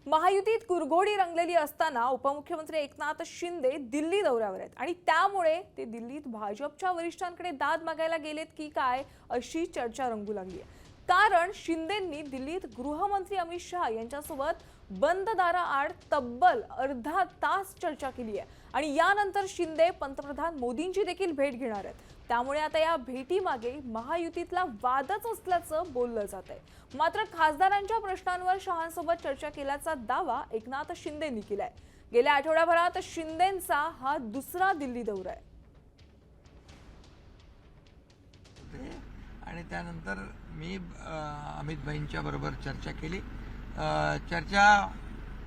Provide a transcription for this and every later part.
महायुतीत कुरघोडी रंगलेली असताना उपमुख्यमंत्री एकनाथ शिंदे दिल्ली दौऱ्यावर आहेत आणि त्यामुळे ते दिल्लीत भाजपच्या वरिष्ठांकडे दाद मागायला गेलेत की काय अशी चर्चा रंगू लागली आहे। कारण शिंदेंनी दिल्लीत गृहमंत्री अमित शहा यांच्यासोबत बंद दाराआड तब्बल अर्धा तास चर्चा केली आहे आणि यानंतर शिंदे पंतप्रधान मोदींची देखील भेट घेणार आहेत। त्यामुळे आता या भेटीमागे महायुतीतला वादच असल्याचं बोललं जात आहे। मात्र खासदारांच्या प्रश्नांवर शहांसोबत चर्चा केल्याचा दावा एकनाथ शिंदेंनी केलाय। गेल्या आठवड्याभरात शिंदेंचा हा दुसरा दिल्ली दौरा आहे आणि त्यानंतर मी अमित भाईंच्या बरोबर चर्चा केली। चर्चा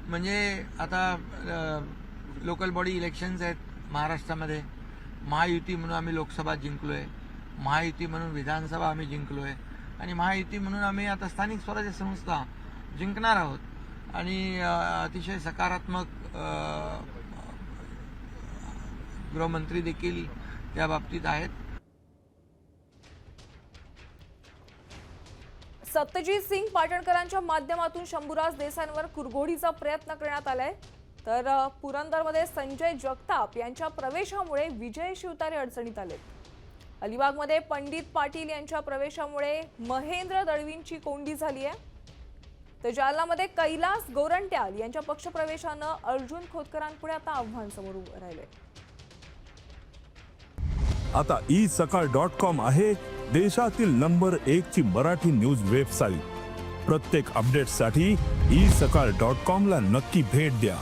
म्हणजे आता लोकल बॉडी इलेक्शन्स आहेत महाराष्ट्रामध्ये। महायुती म्हणून आम्ही लोकसभा जिंकलोय, महायुती म्हणून विधानसभा आम्ही जिंकलोय आणि महायुती म्हणून आम्ही आता स्थानिक स्वराज्य संस्था जिंकणार आहोत आणि अतिशय सकारात्मक गृहमंत्री देखील त्या बाबतीत आहेत। सत्यजित सिंग पाटणकरांच्या माध्यमातून शंभूराज देसाईंवर कुरघोडीचा प्रयत्न करण्यात आलाय, तर पुरंदरमध्ये संजय जगताप यांच्या प्रवेशामुळे विजय शिवतारे अडचणीत आले। अलिबागमध्ये पंडित पाटील यांच्या प्रवेशामुळे महेंद्र दळवींची कोंडी झाली आहे, तर जालनामध्ये कैलास गोरंट्याल यांच्या पक्षप्रवेशानं अर्जुन खोतकरांपुढे आता आव्हान समोर उभं राहिले। आता isakal.com आहे देशातील नंबर 1 ची मराठी न्यूज वेबसाईट। प्रत्येक अपडेटसाठी isakal.com ला नक्की भेट द्या।